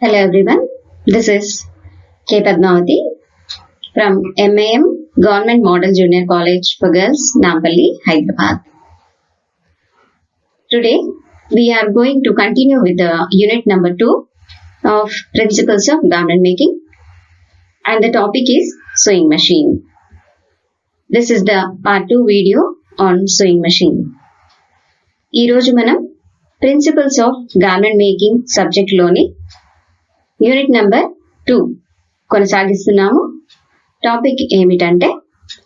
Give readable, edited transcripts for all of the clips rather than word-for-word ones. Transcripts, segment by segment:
Hello everyone, this is K. Padmavati from MAM Government Model Junior College for Girls, Nampalli, Hyderabad. Today we are going to continue with the unit number 2 of Principles of Garment Making, and the topic is Sewing Machine. This is the part 2 video on sewing machine. ఈ రోజు మనం Principles of Garment Making subject లోని unit number 2 కొనసాగిస్తున్నాము. Topic ఏమిటంటే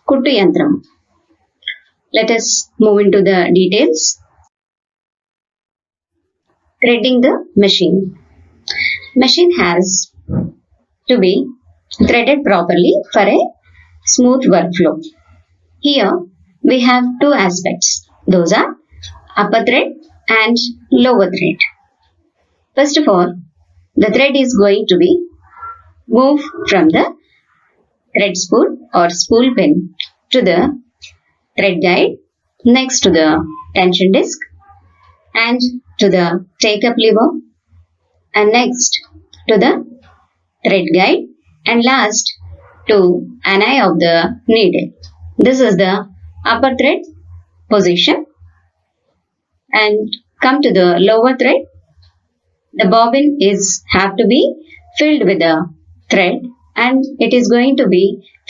కుట్టు యంత్రం. Let us move into the details. Threading the machine. Machine has to be threaded properly for a smooth workflow. Here we have two aspects. Those are upper thread and lower thread. First of all, the thread is going to be moved from the thread spool or spool pin to the thread guide, next to the tension disc and to the take-up lever, and next to the thread guide, and last to an eye of the needle. This is the upper thread position. And come to the lower thread. The bobbin have to be filled with the thread and it is going to be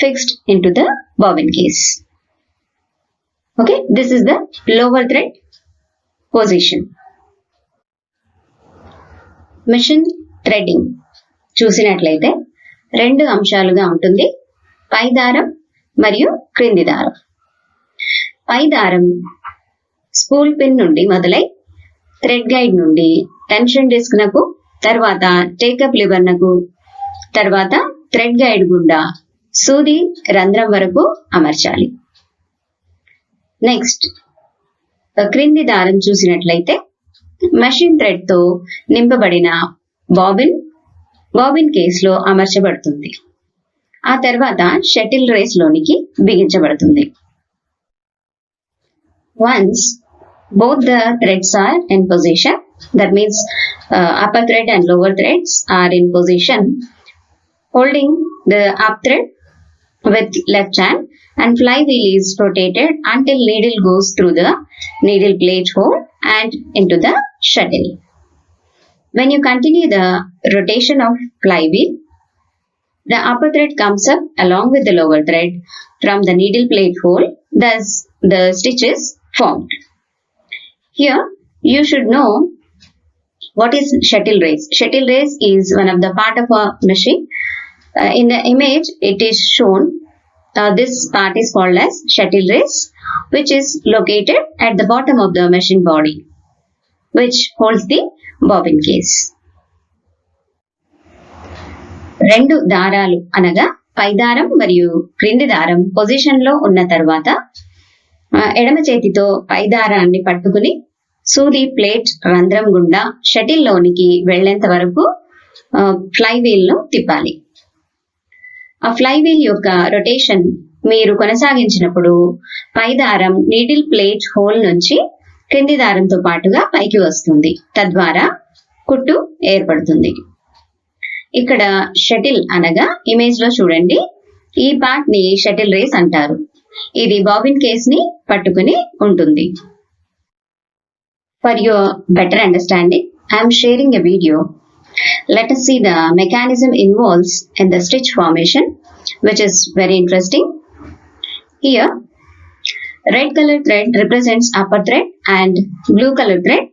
fixed into the bobbin case. Okay, this is the lower thread position. Machine threading చూసినట్లయితే రెండు అంశాలుగా ఉంటుంది. పై దారం మరియు క్రింది దారం. పై దారం spool pin నుండి మొదలై థ్రెడ్ గైడ్ నుండి టెన్షన్ డిస్క్ నకు, తర్వాత టేకప్ లివర్ నకు, తర్వాత థ్రెడ్ గైడ్ గుండా సూది రంధ్రం వరకు అమర్చాలి. నెక్స్ట్ క్రింది దారం చూసినట్లయితే మెషిన్ థ్రెడ్ తో నింపబడిన బాబిన్ కేసులో అమర్చబడుతుంది. ఆ తర్వాత షటిల్ రేస్ లోనికి బిగించబడుతుంది. Once both the threads are in position, that means upper thread and lower threads are in position, holding the up thread with left hand and flywheel is rotated until needle goes through the needle plate hole and into the shuttle. When you continue the rotation of flywheel, the upper thread comes up along with the lower thread from the needle plate hole, thus the stitch is formed. Here, you should know what is shuttle race. Shuttle race is one of the part of a machine. In the image, it is shown, this part is called as shuttle race, which is located at the bottom of the machine body, which holds the bobbin case. రెండు దారాలు అనగా పై దారం మరియు క్రింది దారం position లో ఉన్న తర్వాత ఎడమ చేతితో పై దారాన్ని పట్టుకుని సూది ప్లేట్ రంధ్రం గుండా షటిల్ లోనికి వెళ్లేంత వరకు ఫ్లైవీల్ ను తిప్పాలి. ఆ ఫ్లైవీల్ యొక్క రొటేషన్ మీరు కొనసాగించినప్పుడు పై దారం నీడిల్ ప్లేట్ హోల్ నుంచి క్రింది దారంతో పాటుగా పైకి వస్తుంది. తద్వారా కుట్టు ఏర్పడుతుంది. ఇక్కడ షటిల్ అనగా ఇమేజ్ లో చూడండి, ఈ పార్ట్ ని షటిల్ రేస్ అంటారు. ఇది బాబిన్ కేస్ ని పట్టుకుని ఉంటుంది. For your better understanding, I am sharing a video. Let us see the mechanism involved in the stitch formation, which is very interesting. Here, red color thread represents upper thread and blue color thread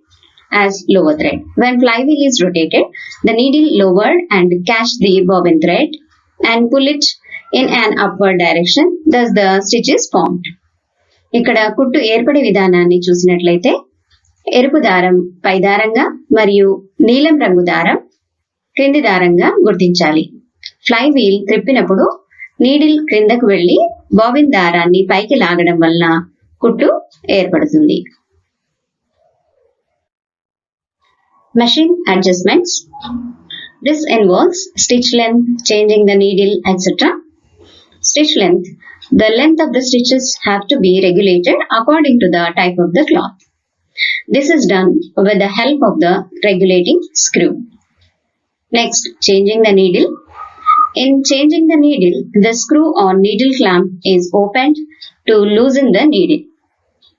as lower thread. When flywheel is rotated, the needle lowered and catch the bobbin thread and pull it in an upward direction, thus the stitch is formed. ఇక్కడ కుట్టు ఏర్పడే విధానాన్ని చూసినట్లయితే ఎరుపు దారం పై దారంగా మరియు నీలం రంగు దారం క్రింది దారంగా గుర్తించాలి. ఫ్లై వీల్ త్రిప్పినప్పుడు నీడిల్ క్రిందకు వెళ్లి బాబిన్ దారాన్ని పైకి లాగడం వలన కుట్టు ఏర్పడుతుంది. Machine adjustments. This involves stitch length, changing the needle, etc. Stitch length. The length of the stitches have to be regulated according to the type of the cloth. This is done with the help of the regulating screw. Next, changing the needle. In changing the needle, the screw on needle clamp is opened to loosen the needle.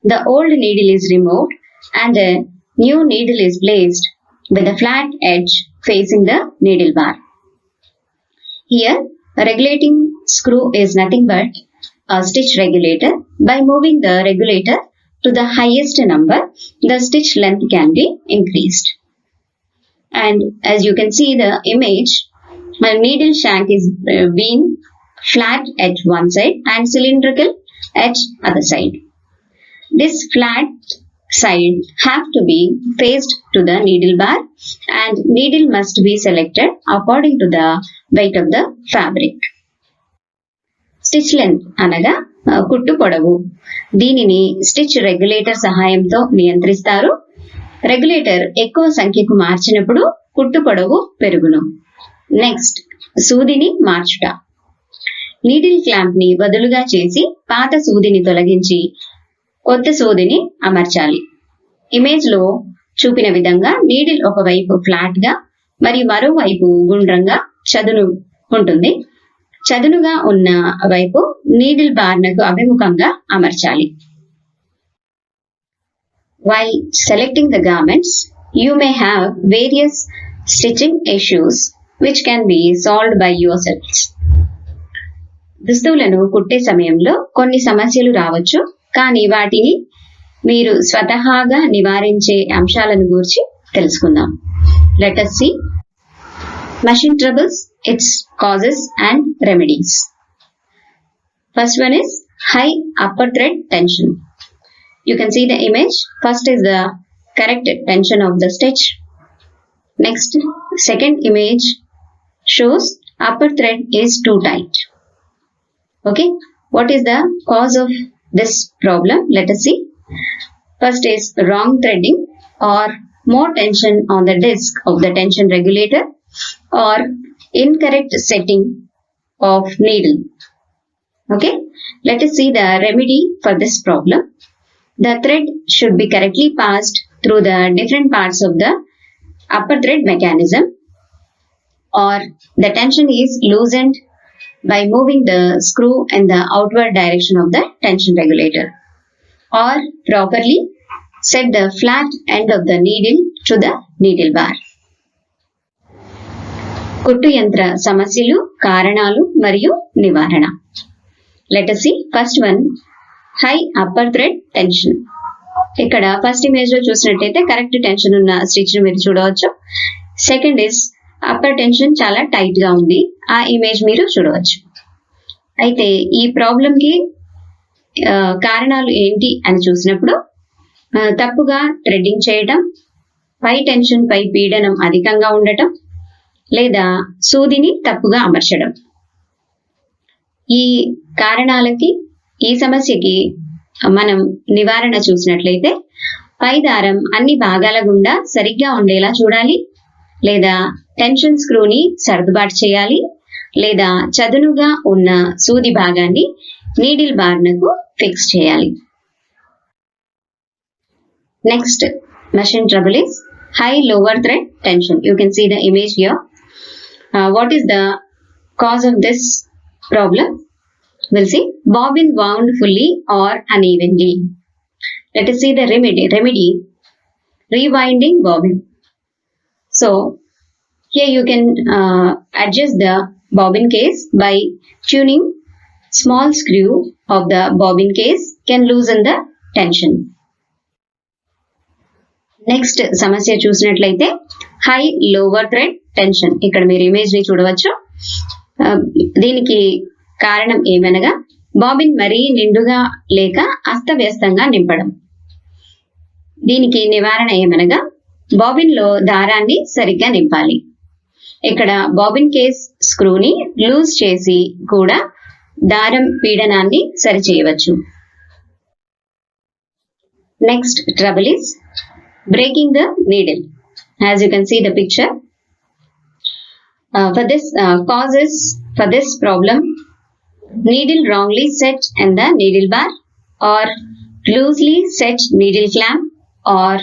The old needle is removed and a new needle is placed with a flat edge facing the needle bar. Here, a regulating screw is nothing but a stitch regulator. By moving the regulator to the highest number, the stitch length can be increased. And as you can see the image, a needle shank is being flat at one side and cylindrical at other side. This flat side have to be faced to the needle bar and needle must be selected according to the weight of the fabric. Stitch length అనగా కుట్టు పొడవు. దీనిని stitch regulator సహాయంతో నియంత్రిస్తారు. Regulator ఎక్కువ సంఖ్యకు మార్చినప్పుడు కుట్టు పొడవు పెరుగును. నెక్స్ట్, సూదిని మార్చుట. నీడిల్ క్లాంప్ ని బదులుగా చేసి పాత సూదిని తొలగించి కొత్త సూదిని అమర్చాలి. ఇమేజ్ లో చూపిన విధంగా నీడిల్ ఒకవైపు ఫ్లాట్ గా మరియు మరోవైపు గుండ్రంగా చదును ఉంటుంది. చదునుగా ఉన్న వైపు నీడిల్ బార్నకు అభిముఖంగా అమర్చాలి. While selecting the garments, you may have various stitching issues which can be solved by yourselves. దుస్తువులను కుట్టే సమయంలో కొన్ని సమస్యలు రావచ్చు, కానీ వాటిని మీరు స్వతహాగా నివారించే అంశాలను గురించి తెలుసుకుందాం. Let us see machine troubles, its causes and remedies. First one is high upper thread tension. You can see the image. First is the correct tension of the stitch. Next, second image shows upper thread is too tight. Okay, what is the cause of this problem? Let us see. First is wrong threading or more tension on the disc of the tension regulator or incorrect setting of needle. Okay, let us see the remedy for this problem. The thread should be correctly passed through the different parts of the upper thread mechanism, or the tension is loosened by moving the screw in the outward direction of the tension regulator, or properly set the flat end of the needle to the needle bar. కుట్టు యంత్ర సమస్యలు, కారణాలు మరియు నివారణ. Let us see first one, high upper thread tension. ఇక్కడ first image లో చూసినట్టయితే correct tension ఉన్న స్టిచ్ మీరు చూడవచ్చు. సెకండ్ ఇస్ అప్పర్ టెన్షన్ చాలా టైట్ గా ఉంది, ఆ ఇమేజ్ మీరు చూడవచ్చు. అయితే ఈ ప్రాబ్లం కి కారణాలు ఏంటి అని చూసినప్పుడు తప్పుగా థ్రెడ్డింగ్ చేయటం, పై టెన్షన్ పై పీడనం అధికంగా ఉండటం, లేదా సూదిని తప్పుగా అమర్చడం. ఈ కారణాలకి, ఈ సమస్యకి మనం నివారణ చూసినట్లయితే పై దారం అన్ని భాగాల గుండా సరిగ్గా ఉండేలా చూడాలి, లేదా టెన్షన్ స్క్రూని సర్దుబాటు చేయాలి, లేదా చదునుగా ఉన్న సూది భాగాన్ని నీడిల్ బార్నకు ఫిక్స్ చేయాలి. Next machine trouble is high lower thread tension. You can see the image here. What is the cause of this problem? We'll see bobbin wound fully or unevenly. Let us see the remedy rewinding bobbin. So here you can adjust the bobbin case by tuning. Small screw of the bobbin case can loosen the tension. Next సమస్య చూసినట్లయితే high lower thread tension. ఇక్కడ మీరు image ని చూడవచ్చు. దీనికి కారణం ఏమనగా bobbin మరీ నిండుగా లేక అస్తవ్యస్తంగా నింపడం. దీనికి నివారణ ఏమనగా బాబిన్ లో దారాన్ని సరిగ్గా నింపాలి. ఇక్కడ బాబిన్ కేస్ స్క్రూని లూజ్ చేసి కూడా దారం పీడనాన్ని సరిచేయవచ్చు. Next trouble is breaking the needle. As you can see the picture, causes for this problem: needle wrongly set in the needle bar, or loosely set needle clamp, or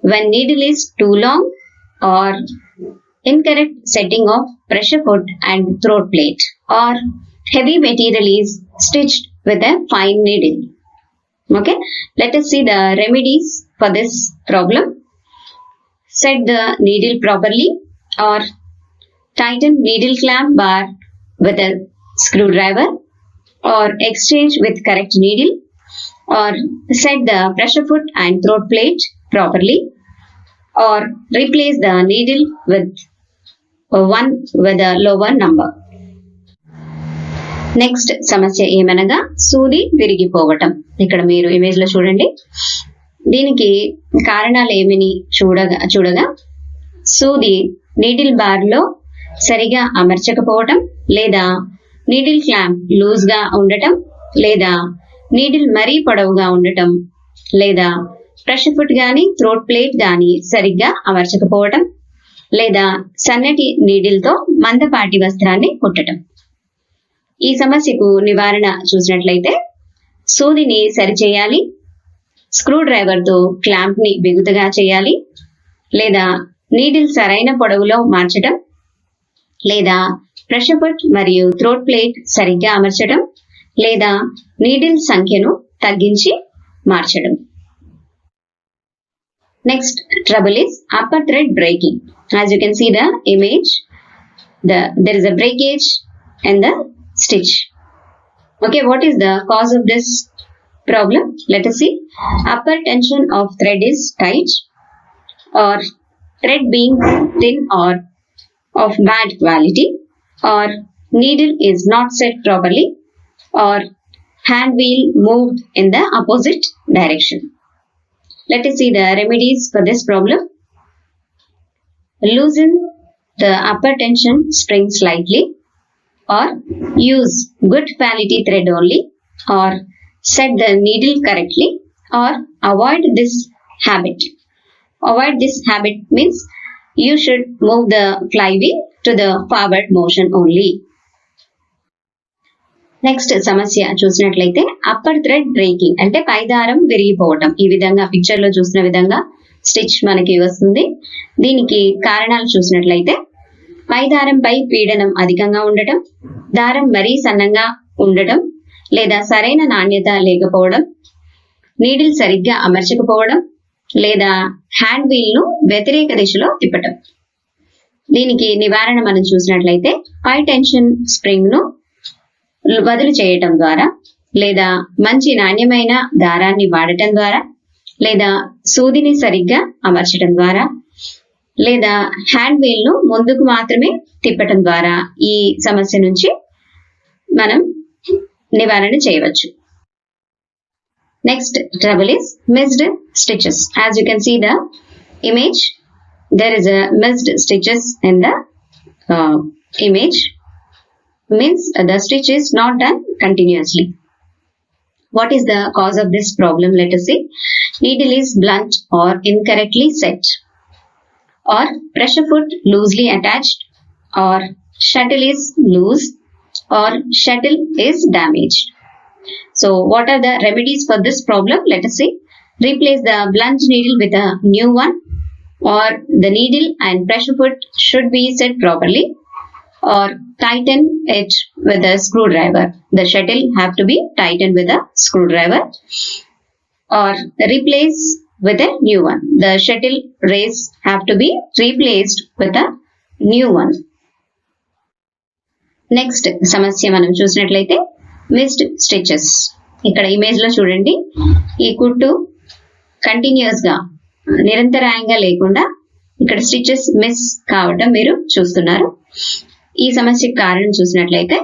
when needle is too long, or incorrect setting of pressure foot and throat plate, or heavy material is stitched with a fine needle. Okay, let us see the remedies for this problem. Set the needle properly, or tighten needle clamp bar with a screwdriver, or exchange with correct needle, or set the pressure foot and throat plate properly, or replace the needle with one with a lower number. Next సమస్య ఏమనగా సూది విరిగిపోవటం. ఇక్కడ మీరు image లో చూడండి. దీనికి కారణాలు ఏమని చూడగా సూది నీడిల్ బార్ లో సరిగా అమర్చకపోవటం, లేదా నీడిల్ క్లాంప్ లూజ్ గా ఉండటం, లేదా నీడిల్ మరీ పొడవుగా ఉండటం, లేదా ప్రెషర్ ఫుట్ గాని థ్రోట్ ప్లేట్ గాని సరిగ్గా అమర్చకపోవటం, లేదా సన్నటి నీడిల్ తో మందపాటి వస్త్రాన్ని కుట్టటం. ఈ సమస్యకు నివారణ చూసినట్లయితే సూదిని సరిచేయాలి, స్క్రూ డ్రైవర్ తో క్లాంప్ ని బిగుతుగా చేయాలి, లేదా నీడిల్ సరైన పొడవులో మార్చడం, లేదా ప్రెషర్ ఫుట్ మరియు థ్రోట్ ప్లేట్ సరిగ్గా అమర్చడం, లేదా నీడిల్ సంఖ్యను తగ్గించి మార్చడం. Next trouble is upper thread breaking. As you can see the image, there is a breakage in the stitch. Okay, what is the cause of this problem? Let us see. Upper tension of thread is tight, or thread being thin or of bad quality, or needle is not set properly, or hand wheel moved in the opposite direction. Let us see the remedies for this problem. Loosen the upper tension spring slightly, or use good quality thread only, or set the needle correctly, or avoid this habit. Avoid this habit means you should move the flywheel to the forward motion only. Next సమస్య చూసినట్లయితే upper thread breaking అంటే పైదారం విరిగిపోవటం. ఈ విధంగా picture లో చూసిన విధంగా stitch మనకి వస్తుంది. దీనికి కారణాలు చూసినట్లయితే పైదారంపై పీడనం అధికంగా ఉండటం, దారం మరీ సన్నంగా ఉండటం, లేదా సరైన నాణ్యత లేకపోవడం, నీడిల్ సరిగ్గా అమర్చకపోవడం, లేదా హ్యాండ్ వీల్ ను వ్యతిరేక దిశలో తిప్పటం. దీనికి నివారణ మనం చూసినట్లయితే పై టెన్షన్ స్ప్రింగ్ ను బదులు చేయటం ద్వారా, లేదా మంచి నాణ్యమైన దారాన్ని వాడటం ద్వారా, లేదా సూదిని సరిగ్గా అమర్చడం ద్వారా, లేదా హ్యాండ్ వీల్ ను ముందుకు మాత్రమే తిప్పటం ద్వారా ఈ సమస్య నుంచి మనం నివారణ చేయవచ్చు. Next trouble is missed stitches. As you can see the image, there is a missed stitches in the image. Means the stitch is not done continuously. What is the cause of this problem? Let us see. Needle is blunt or incorrectly set, or pressure foot loosely attached, or shuttle is loose, or shuttle is damaged. So what are the remedies for this problem? Let us see. Replace the blunt needle with a new one, or the needle and pressure foot should be set properly, or tighten it with a screwdriver. The shuttle have to be tightened with a screwdriver, or replace with a new one. The shuttle race have to be replaced with a new one. Next సమస్య మనం చూసినట్లయితే missed stitches. ఇక్కడ image లో చూడండి, ఈ కుట్టు continuous గా నిరంతరాయంగా లేకుండా ఇక్కడ స్టిచెస్ మిస్ కావటం మీరు చూస్తున్నారు. ఈ సమస్యకు కారణం చూసినట్లయితే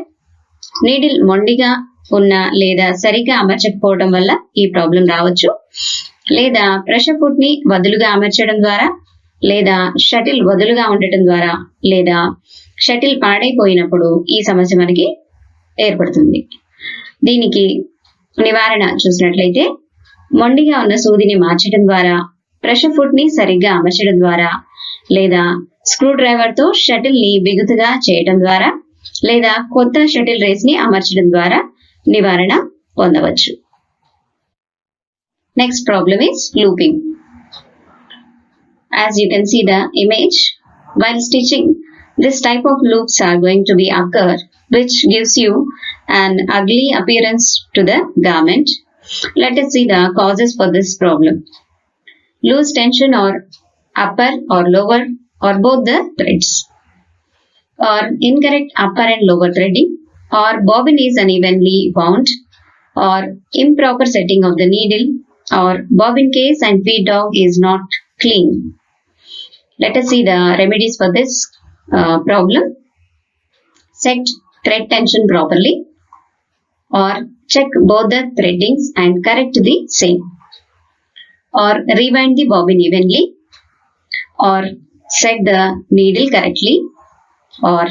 నీడిల్ మొండిగా ఉన్న లేదా సరిగ్గా అమర్చకపోవడం వల్ల ఈ ప్రాబ్లం రావచ్చు, లేదా ప్రెషర్ ఫుట్ ని వదులుగా అమర్చడం ద్వారా, లేదా షటిల్ వదులుగా ఉండటం ద్వారా, లేదా షటిల్ పాడైపోయినప్పుడు ఈ సమస్య మనకి ఏర్పడుతుంది. దీనికి నివారణ చూసినట్లయితే మొండిగా ఉన్న సూదిని మార్చడం ద్వారా, ప్రెషర్ ఫుట్ ని సరిగ్గా అమర్చడం ద్వారా, లేదా స్క్రూ డ్రైవర్ తో షటిల్ ని బిగుతుగా చేయడం ద్వారా, లేదా కొత్త షటిల్ రేస్ ని అమర్చడం ద్వారా నివారణ పొందవచ్చు. Next problem is looping. As you can see the image, While stitching, this type of loops are going to be occur, which gives you an ugly appearance to the garment. Let us see the causes for this problem. Loose tension or upper or lower or both the threads, or incorrect upper and lower threading, or bobbin is unevenly wound, or improper setting of the needle, or bobbin case and feed dog is not clean. Let us see the remedies for this problem. Set thread tension properly, or check both the threadings and correct the same, or rewind the bobbin evenly, or set the needle correctly, or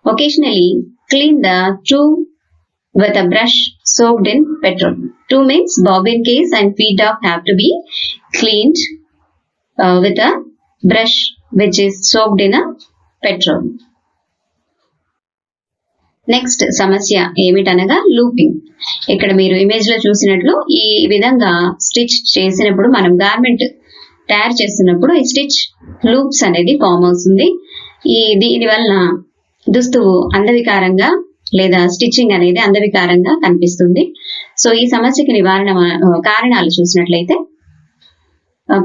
occasionally clean the two with a brush soaked in petrol. Two means bobbin case and feed dog have to be cleaned with a brush which is soaked in a petrol. Next సమస్య ఏమిటనగా looping. ఇక్కడ మీరు image లో చూసినట్లు ఈ విధంగా stitch చేసినప్పుడు మనం garment తయారు చేస్తున్నప్పుడు ఈ స్టిచ్ లూప్స్ అనేది ఫామ్ అవుతుంది. దీని వలన దుస్తువు అందవికారంగా లేదా స్టిచ్చింగ్ అనేది అందవికారంగా కనిపిస్తుంది. సో ఈ సమస్యకి నివారణ కారణాలు చూసినట్లయితే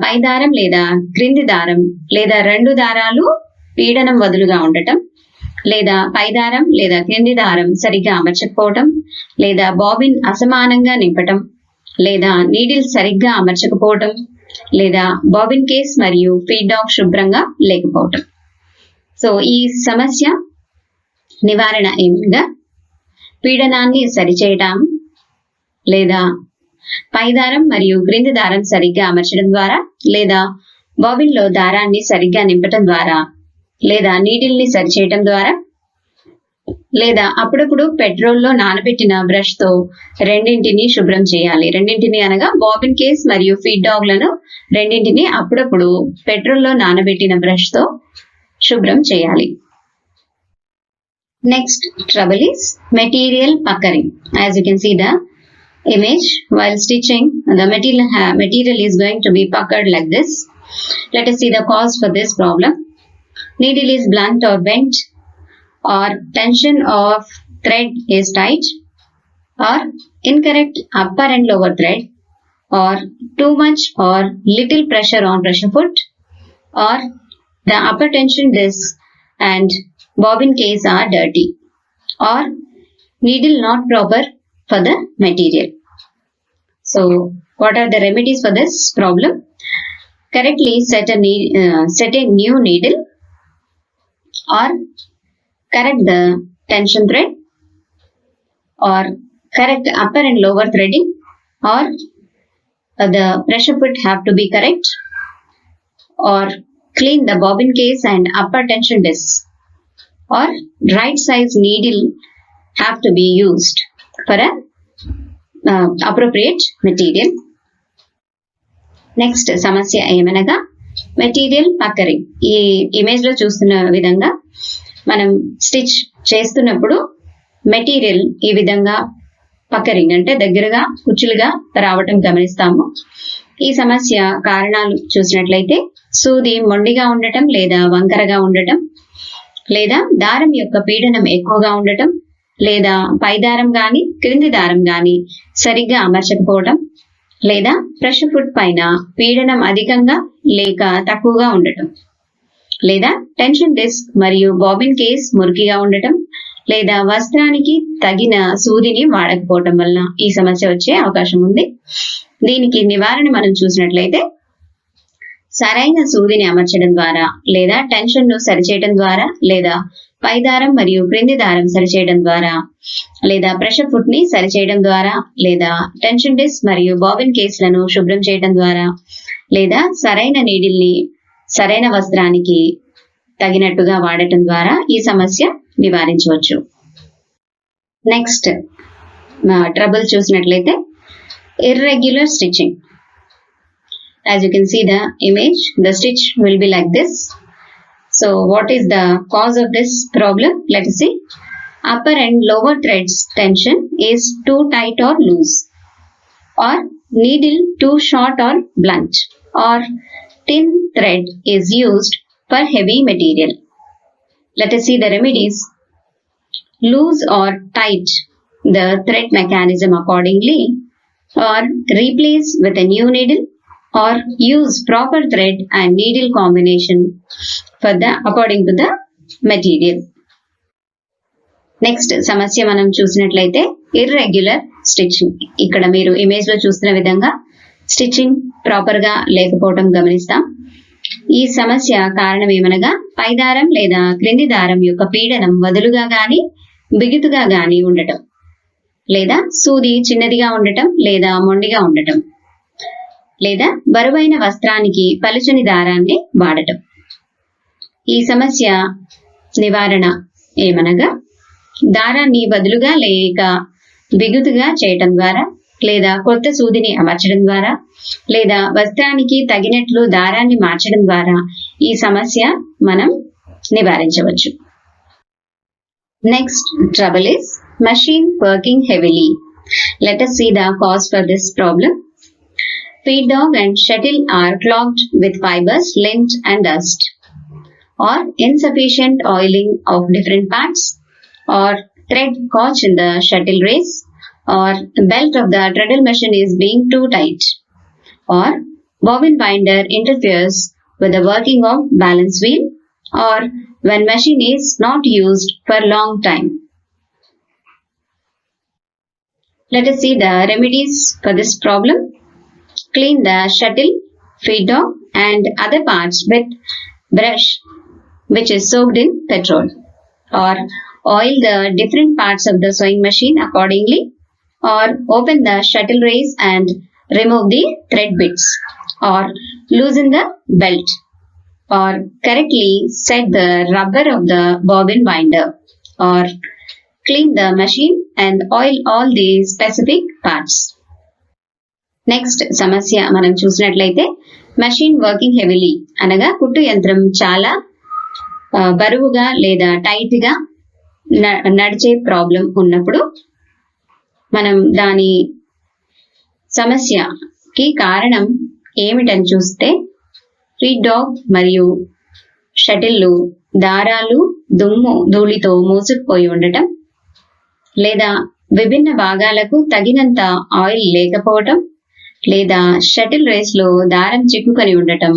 పై దారం లేదా క్రింది దారం లేదా రెండు దారాలు పీడనం వదులుగా ఉండటం, లేదా పై దారం లేదా క్రింది దారం సరిగ్గా అమర్చకపోవటం, లేదా బాబిన్ అసమానంగా నింపటం, లేదా నీడిల్ సరిగ్గా అమర్చకపోవటం, లేదా బాబిన్ కేస్ మరియు ఫీడ్ డాగ్ శుభ్రంగా లేకపోవటం. సో ఈ సమస్య నివారణ ఏమనగా పీడనాన్ని సరిచేయటం, లేదా పై దారం మరియు క్రింది దారం సరిగ్గా అమర్చడం ద్వారా, లేదా బాబిన్ లో దారాన్ని సరిగ్గా నింపటం ద్వారా, లేదా నీడిల్ ని సరిచేయటం ద్వారా, లేదా అప్పుడప్పుడు పెట్రోల్లో నానబెట్టిన బ్రష్ తో రెండింటిని శుభ్రం చేయాలి. రెండింటిని అనగా బాబిన్ కేస్ మరియు ఫీడ్ డాగ్ లను రెండింటిని అప్పుడప్పుడు పెట్రోల్లో నానబెట్టిన బ్రష్ తో శుభ్రం చేయాలి. Next trouble is material puckering. As you can see the image, while stitching the material is going to be puckered like this. Let us see the cause for this problem. Needle is blunt or bent, or tension of thread is tight, or incorrect upper and lower thread, or too much or little pressure on pressure foot, or the upper tension disc and bobbin case are dirty, or needle not proper for the material. So what are the remedies for this problem? Correctly set a new needle, or correct the tension thread, or correct upper and lower threading, or the pressure foot have to be correct, or clean the bobbin case and upper tension discs, or right size needle have to be used for a appropriate material. Next సమస్య ఏమనగా material పక్కరింగ్. ఈ image లో చూస్తున్న విధంగా మనం stitch చేస్తున్నప్పుడు material ఈ విధంగా పక్కరింగ్ అంటే దగ్గరగా కుచ్చులుగా రావటం గమనిస్తాము. ఈ సమస్య కారణాలు చూసినట్లయితే సూది మొండిగా ఉండటం లేదా వంకరగా ఉండటం, లేదా దారం యొక్క పీడనం ఎక్కువగా ఉండటం, లేదా పై దారం గాని క్రింది దారం గాని సరిగ్గా అమర్చకపోవటం, లేదా ప్రెషర్ ఫుట్ పైన పీడనం అధికంగా లేక తక్కువగా ఉండటం, లేదా టెన్షన్ డిస్క్ మరియు బాబిన్ కేస్ మురికిగా ఉండటం, లేదా వస్త్రానికి తగిన సూదిని వాడకపోవటం వలన ఈ సమస్య వచ్చే అవకాశం ఉంది. దీనికి నివారణ మనం చూసినట్లయితే సరైన సూదిని అమర్చడం ద్వారా, లేదా టెన్షన్ ను సరిచేయడం ద్వారా, లేదా పై దారం మరియు క్రింది దారం సరిచేయడం ద్వారా, లేదా ప్రెషర్ ఫుట్ ని సరిచేయడం ద్వారా, లేదా టెన్షన్ డిస్క్ మరియు బాబిన్ కేసులను శుభ్రం చేయడం ద్వారా, లేదా సరైన నీడిల్ ని సరైన వస్త్రానికి తగినట్టుగా వాడటం ద్వారా ఈ సమస్య నివారించవచ్చు. నెక్స్ట్ ట్రబుల్ చూసినట్లయితే irregular stitching. As you can see the image, the stitch will be like this. So what is the cause of this problem? Let us see. Upper and lower threads tension is too tight or loose, or needle too short or blunt, or thin thread is used for heavy material. Let us see the remedies. Loose or tight the thread mechanism accordingly, or replace with a new needle, or use proper thread and needle combination according to the material. Next సమస్య మనం చూసినట్లయితే irregular stitching. ఇక్కడ మీరు image లో చూస్తున్న విధంగా stitching proper గా లేకపోవడం గమనిస్తాం. ఈ సమస్య కారణం ఏమనగా పై దారం లేదా క్రింది దారం యొక్క పీడనం వదులుగా గాని బిగుతుగా గాని ఉండటం, లేదా సూది చిన్నదిగా ఉండటం లేదా మొండిగా ఉండటం, లేదా బరువైన వస్త్రానికి పలుచని దారాన్ని వాడటం. ఈ సమస్య నివారణ ఏమనగా దారాన్ని వదులుగా లేక బిగుతుగా చేయటం ద్వారా, లేదా కొత్త సూదిని అమర్చడం ద్వారా, లేదా వస్త్రానికి తగినట్లు దారాన్ని మార్చడం ద్వారా ఈ సమస్య మనం నివారించవచ్చు. Next trouble is machine working heavily. Let us see the cause for this problem. Feed dog and shuttle are clogged with fibers, lint and dust, or insufficient oiling of different parts, or thread caught in the shuttle race, or belt of the treadle machine is being too tight, or bobbin winder interferes with the working of balance wheel, or when machine is not used for long time. Let us see the remedies for this problem. Clean the shuttle, feed dog and other parts with brush which is soaked in petrol, or oil the different parts of the sewing machine accordingly, or open the shuttle race and remove the thread bits, or loosen the belt, or correctly set the rubber of the bobbin winder, or clean the machine and oil all the specific parts. Next సమస్య మనం చూసినట్లయితే machine working heavily అనగా కుట్టు యంత్రం చాలా బరువుగా లేదా tight గా నడిచే ప్రాబ్లం ఉన్నప్పుడు మనం దాని సమస్యకి కారణం ఏమిటని చూస్తే ఫీడ్ డాగ్ మరియు షటిల్లు దారాలు దుమ్ము ధూళితో మూసుకుపోయి ఉండటం, లేదా విభిన్న భాగాలకు తగినంత ఆయిల్ లేకపోవటం, లేదా షటిల్ రేస్ లో దారం చిక్కుకొని ఉండటం,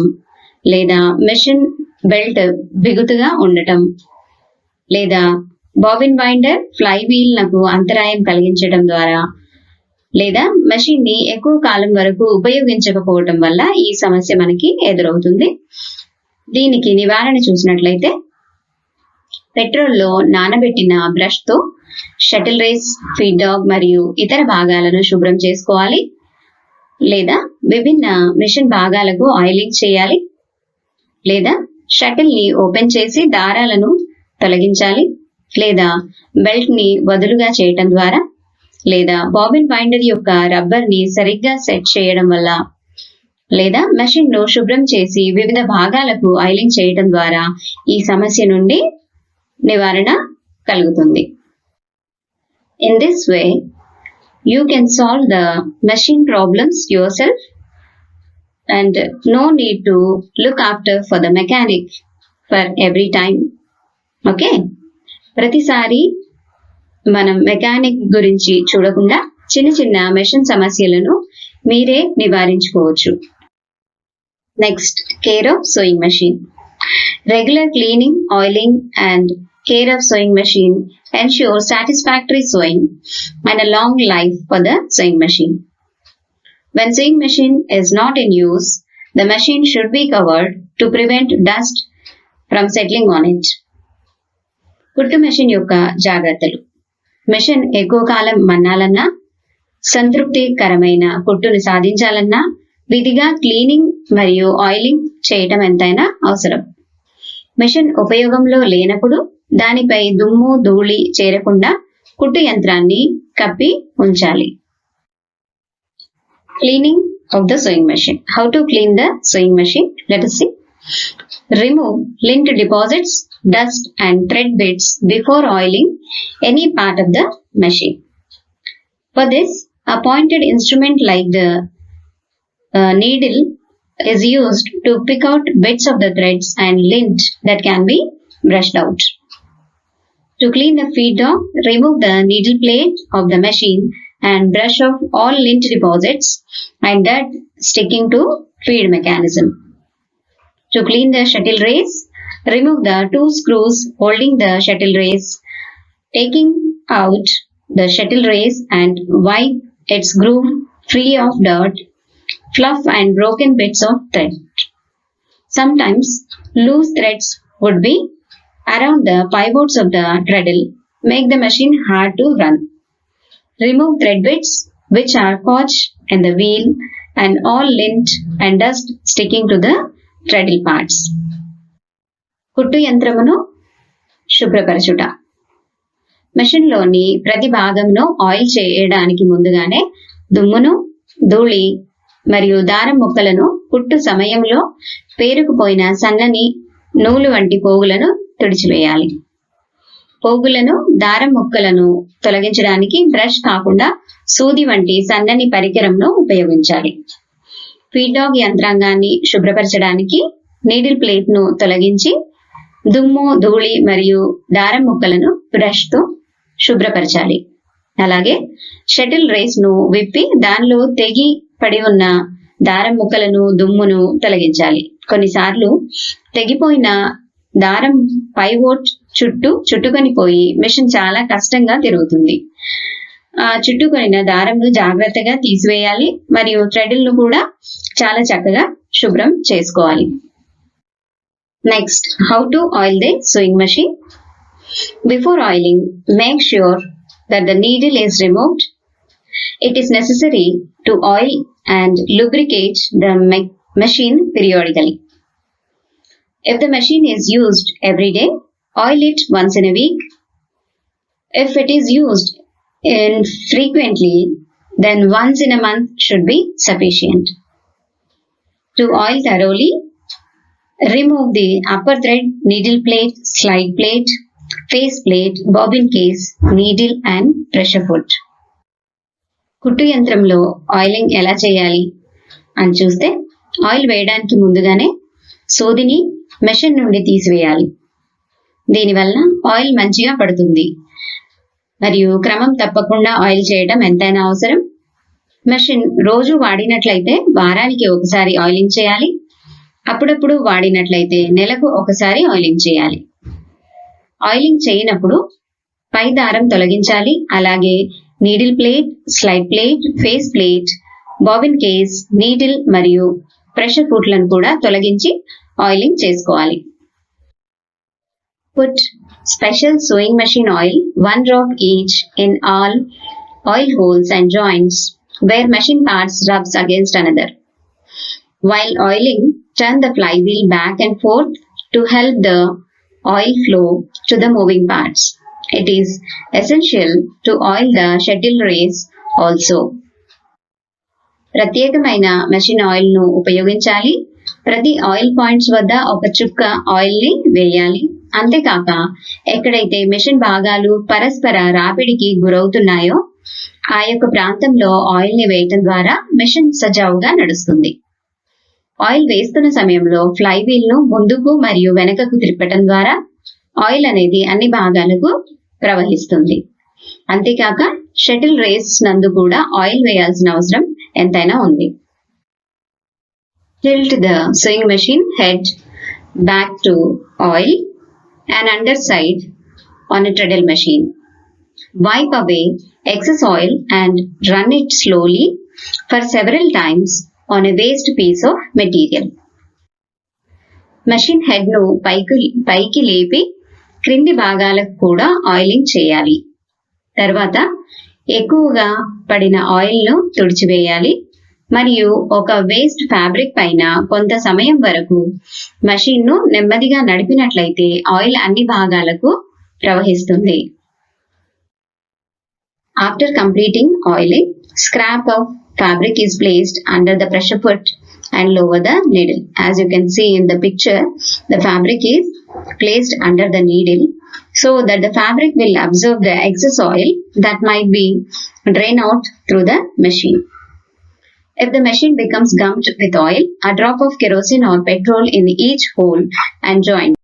లేదా మెషిన్ బెల్ట్ బిగుతుగా ఉండటం, లేదా బాబిన్ వైండర్ ఫ్లై వీల్ నకు అంతరాయం కలిగించడం ద్వారా, లేదా మెషిన్ ని ఎక్కువ కాలం వరకు ఉపయోగించకపోవటం వల్ల ఈ సమస్య మనకి ఎదురవుతుంది. దీనికి నివారణ చూసినట్లయితే పెట్రోల్లో నానబెట్టిన బ్రష్ తో షటిల్ రేస్, ఫీడ్ డాగ్ మరియు ఇతర భాగాలను శుభ్రం చేసుకోవాలి, లేదా విభిన్న మిషన్ భాగాలకు ఆయిలింగ్ చేయాలి, లేదా షటిల్ ని ఓపెన్ చేసి దారాలను తొలగించాలి, లేదా బెల్ట్ ని వదులుగా చేయటం ద్వారా, లేదా బాబిన్ వైండర్ యొక్క రబ్బర్ ని సరిగ్గా సెట్ చేయడం వల్ల, లేదా మెషిన్ ను శుభ్రం చేసి వివిధ భాగాలకు ఆయిలింగ్ చేయటం ద్వారా ఈ సమస్య నుండి నివారణ కలుగుతుంది. In this way, you can solve the machine problems yourself and no need to look after for the mechanic for every time. Okay? ప్రతిసారి మనం మెకానిక్ గురించి చూడకుండా చిన్న చిన్న మెషిన్ సమస్యలను మీరే నివారించుకోవచ్చు. Next, care of sowing machine. Regular cleaning, oiling and care of sewing machine ensure satisfactory sewing and a long life for the sewing machine. When sewing machine is not in use, the machine should be covered to prevent dust from settling on it. కుట్టు machine యొక్క జాగ్రత్తలు. Machine ఎక్కువ కాలం మన్నాలన్నా, సంతృప్తికరమైన కుట్టును సాధించాలన్నా విధిగా cleaning మరియు oiling చేయటం ఎంతైనా అవసరం. మెషిన్ ఉపయోగంలో లేనప్పుడు దానిపై దుమ్ము ధూళి చేరకుండా కుట్టు యంత్రాన్ని కప్పి ఉంచాలి. Cleaning of the sewing machine. How to clean the sewing machine? Let us see. Remove lint deposits, dust and thread bits before oiling any part of the machine. For this, a pointed instrument like the needle is used to pick out bits of the threads and lint that can be brushed out. To clean the feed dog, remove the needle plate of the machine and brush off all lint deposits and dirt sticking to feed mechanism. To clean the shuttle race, remove the two screws holding the shuttle race, taking out the shuttle race and wipe its groove free of dirt, fluff and broken bits of thread. Sometimes loose threads would be around the pivots of the treadle, make the machine hard to run. Remove thread bits which are caught in the wheel and all lint and dust sticking to the treadle parts. కుట్టు యంత్రమును శుభ్రపరచుట. మెషిన్లోని ప్రతి భాగంను oil చేయడానికి ముందుగానే దుమ్మును, ధూళి మరియు దారం ముక్కలను కుట్టు సమయంలో పేరుకుపోయిన సన్నని నూలు వంటి పోగులను తుడిచివేయాలి. పోగులను, దారం ముక్కలను తొలగించడానికి బ్రష్ కాకుండా సూది వంటి సన్నని పరికరంను ఉపయోగించాలి. ఫీడ్ డాగ్ యంత్రాంగాన్ని శుభ్రపరచడానికి నీడిల్ ప్లేట్ ను తొలగించి దుమ్ము, ధూళి మరియు దారం ముక్కలను బ్రష్ తో శుభ్రపరచాలి. అలాగే షటిల్ రేస్ ను విప్పి దానిలో తెగి పడి ఉన్న దారం ముక్కలను, దుమ్మును తొలగించాలి. కొన్నిసార్లు తెగిపోయిన దారం పైవోట్ చుట్టూ చుట్టుకొని పోయి మెషిన్ చాలా కష్టంగా తిరుగుతుంది. ఆ చుట్టుకొనిన దారంను జాగ్రత్తగా తీసివేయాలి మరియు థ్రెడ్లను కూడా చాలా చక్కగా శుభ్రం చేసుకోవాలి. Next, how to oil the sewing machine. Before oiling, make sure that the needle is removed. It is necessary to oil and lubricate the machine periodically. If the machine is used every day, oil it once in a week. If it is used infrequently, then once in a month should be sufficient. To oil thoroughly, remove the upper thread, needle plate, slide plate, face plate, bobbin case, needle and pressure foot. కుట్టు యంత్రంలో oiling ఎలా చేయాలి అని చూస్తే, oil వేయడానికి ముందుగానే సూదిని machine నుండి తీసివేయాలి. దీనివల్ల ఆయిల్ మంచిగా పడుతుంది మరియు క్రమం తప్పకుండా ఆయిల్ చేయడం ఎంతైనా అవసరం. మెషిన్ రోజు వాడినట్లయితే వారానికి ఒకసారి ఆయిలింగ్ చేయాలి. అప్పుడప్పుడు వాడినట్లయితే నెలకు ఒకసారి ఆయిలింగ్ చేయాలి. ఆయిలింగ్ చేయనప్పుడు పై దారం తొలగించాలి. అలాగే needle plate, slide plate, face plate, bobbin case, needle మరియు ప్రెషర్ ఫుట్లను కూడా తొలగించి ఆయిలింగ్ చేసుకోవాలి. Put special sewing machine oil, 1 drop each, in all oil holes and joints where machine parts rubs against another. While oiling, turn the flywheel back and forth to help the oil flow to the moving parts. It is essential to oil the shuttle race also. ప్రత్యేకమైన machine oil ను ఉపయోగించాలి. ప్రతి oil points వద్ద ఒక చుక్క oil ని వేయాలి. అంతేకాక ఎక్కడైతే మెషిన్ భాగాలు పరస్పర రాపిడికి గురవుతున్నాయో ఆ యొక్క ప్రాంతంలో ఆయిల్ ని వేయటం ద్వారా మెషిన్ సజావుగా నడుస్తుంది. ఆయిల్ వేస్తున్న సమయంలో ఫ్లైవీల్ ను ముందుకు మరియు వెనకకు తిప్పటం ద్వారా ఆయిల్ అనేది అన్ని భాగాలకు ప్రవహిస్తుంది. అంతేకాక షటిల్ రేస్ నందు కూడా ఆయిల్ వేయాల్సిన అవసరం ఎంతైనా ఉంది. Tilt the sewing machine head back to oil and underside on a treadle machine. Wipe away excess oil and run it slowly for several times on a waste piece of material. Machine head ను పైకి లేపి క్రింది భాగాలకు కూడా oiling చేయాలి. తర్వాత ఎక్కువగా పడిన ఆయిల్ ను తుడిచివేయాలి మరియు ఒక వేస్ట్ ఫ్యాబ్రిక్ పైన కొంత సమయం వరకు మెషిన్ ను నెమ్మదిగా నడిపినట్లయితే ఆయిల్ అన్ని భాగాలకు ప్రవహిస్తుంది. After completing oiling, scrap of fabric is placed under the pressure foot and lower the needle. As you can see in the picture, the fabric is placed under the needle so that the fabric will absorb the excess oil that might be drained out through the machine. If the machine becomes gummed with oil, a drop of kerosene or petrol in each hole and joint